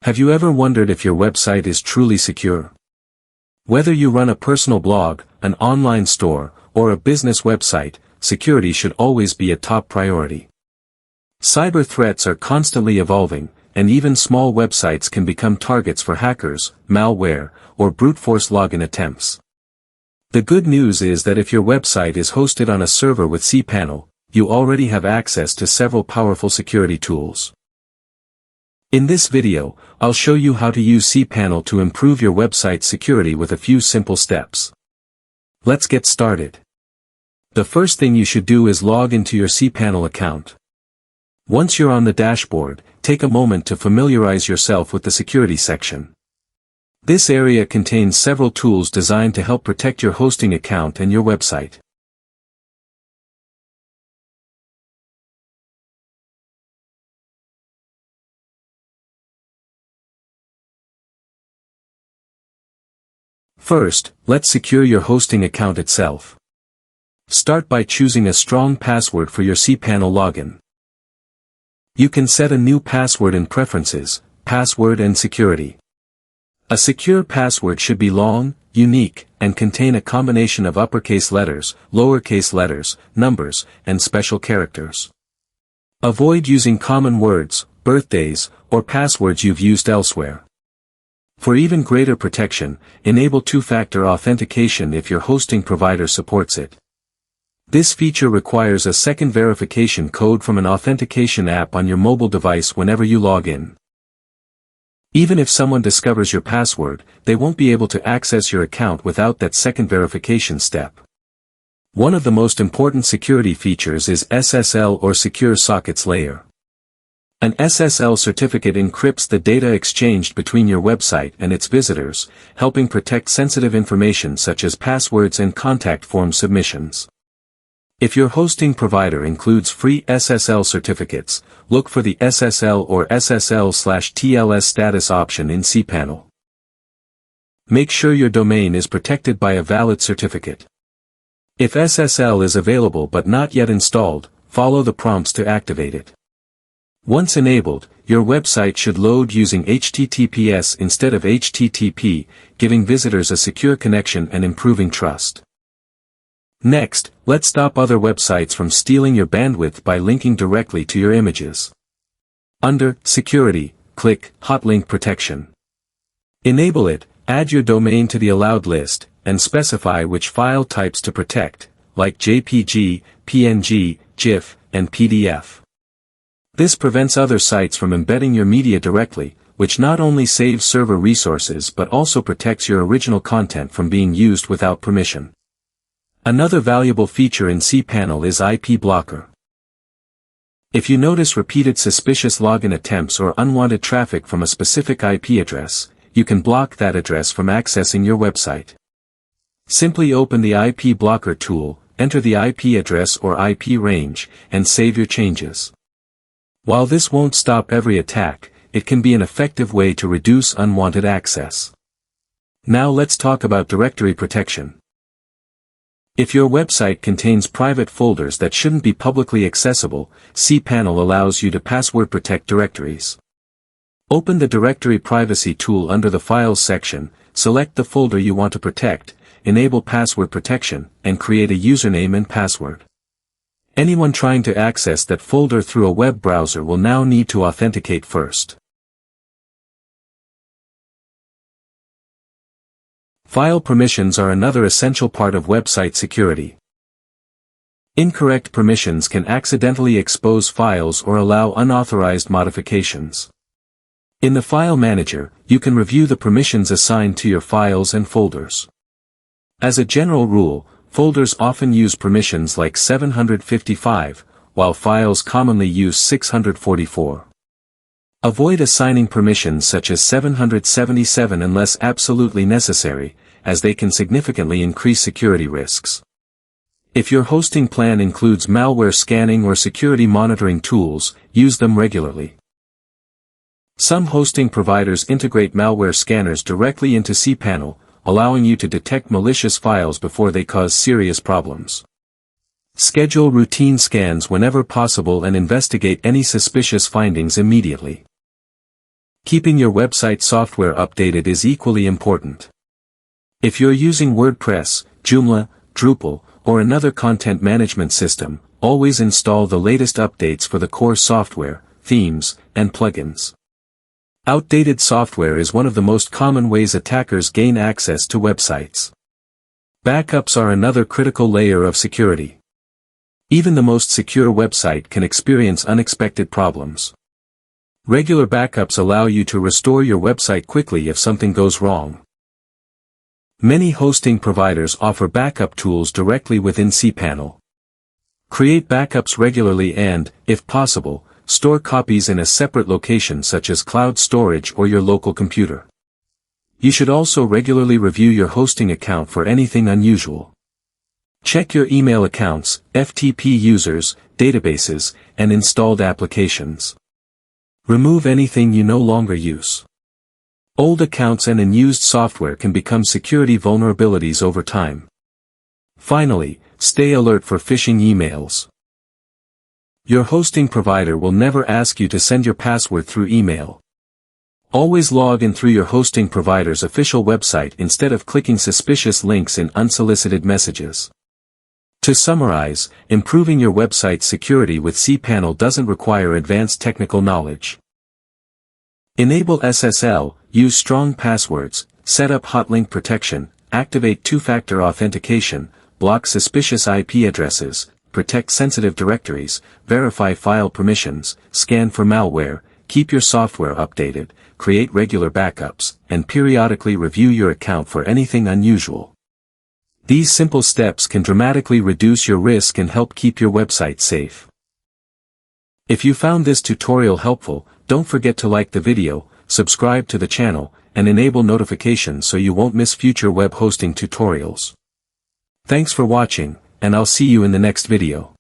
Have you ever wondered if your website is truly secure? Whether you run a personal blog, an online store, or a business website, security should always be a top priority. Cyber threats are constantly evolving, and even small websites can become targets for hackers, malware, or brute force login attempts. The good news is that if your website is hosted on a server with cPanel, you already have access to several powerful security tools. In this video, I'll show you how to use cPanel to improve your website's security with a few simple steps. Let's get started. The first thing you should do is log into your cPanel account. Once you're on the dashboard, take a moment to familiarize yourself with the security section. This area contains several tools designed to help protect your hosting account and your website. First, let's secure your hosting account itself. Start by choosing a strong password for your cPanel login. You can set a new password in Preferences, Password and Security. A secure password should be long, unique, and contain a combination of uppercase letters, lowercase letters, numbers, and special characters. Avoid using common words, birthdays, or passwords you've used elsewhere. For even greater protection, enable two-factor authentication if your hosting provider supports it. This feature requires a second verification code from an authentication app on your mobile device whenever you log in. Even if someone discovers your password, they won't be able to access your account without that second verification step. One of the most important security features is SSL or Secure Sockets Layer. An SSL certificate encrypts the data exchanged between your website and its visitors, helping protect sensitive information such as passwords and contact form submissions. If your hosting provider includes free SSL certificates, look for the SSL or SSL/TLS status option in cPanel. Make sure your domain is protected by a valid certificate. If SSL is available but not yet installed, follow the prompts to activate it. Once enabled, your website should load using HTTPS instead of HTTP, giving visitors a secure connection and improving trust. Next, let's stop other websites from stealing your bandwidth by linking directly to your images. Under Security, click Hotlink Protection. Enable it, add your domain to the allowed list, and specify which file types to protect, like JPG, PNG, GIF, and PDF. This prevents other sites from embedding your media directly, which not only saves server resources but also protects your original content from being used without permission. Another valuable feature in cPanel is IP blocker. If you notice repeated suspicious login attempts or unwanted traffic from a specific IP address, you can block that address from accessing your website. Simply open the IP blocker tool, enter the IP address or IP range, and save your changes. While this won't stop every attack, it can be an effective way to reduce unwanted access. Now let's talk about directory protection. If your website contains private folders that shouldn't be publicly accessible, cPanel allows you to password protect directories. Open the Directory Privacy tool under the Files section, select the folder you want to protect, enable password protection, and create a username and password. Anyone trying to access that folder through a web browser will now need to authenticate first. File permissions are another essential part of website security. Incorrect permissions can accidentally expose files or allow unauthorized modifications. In the File Manager, you can review the permissions assigned to your files and folders. As a general rule, folders often use permissions like 755, while files commonly use 644. Avoid assigning permissions such as 777 unless absolutely necessary, as they can significantly increase security risks. If your hosting plan includes malware scanning or security monitoring tools, use them regularly. Some hosting providers integrate malware scanners directly into cPanel, allowing you to detect malicious files before they cause serious problems. Schedule routine scans whenever possible and investigate any suspicious findings immediately. Keeping your website software updated is equally important. If you're using WordPress, Joomla, Drupal, or another content management system, always install the latest updates for the core software, themes, and plugins. Outdated software is one of the most common ways attackers gain access to websites. Backups are another critical layer of security. Even the most secure website can experience unexpected problems. Regular backups allow you to restore your website quickly if something goes wrong. Many hosting providers offer backup tools directly within cPanel. Create backups regularly and, if possible, store copies in a separate location such as cloud storage or your local computer. You should also regularly review your hosting account for anything unusual. Check your email accounts, FTP users, databases, and installed applications. Remove anything you no longer use. Old accounts and unused software can become security vulnerabilities over time. Finally, stay alert for phishing emails. Your hosting provider will never ask you to send your password through email. Always log in through your hosting provider's official website instead of clicking suspicious links in unsolicited messages. To summarize, improving your website's security with cPanel doesn't require advanced technical knowledge. Enable SSL, use strong passwords, set up Hotlink protection, activate two-factor authentication, block suspicious IP addresses, protect sensitive directories, verify file permissions, scan for malware, keep your software updated, create regular backups, and periodically review your account for anything unusual. These simple steps can dramatically reduce your risk and help keep your website safe. If you found this tutorial helpful, don't forget to like the video, subscribe to the channel, and enable notifications so you won't miss future web hosting tutorials. Thanks for watching, and I'll see you in the next video.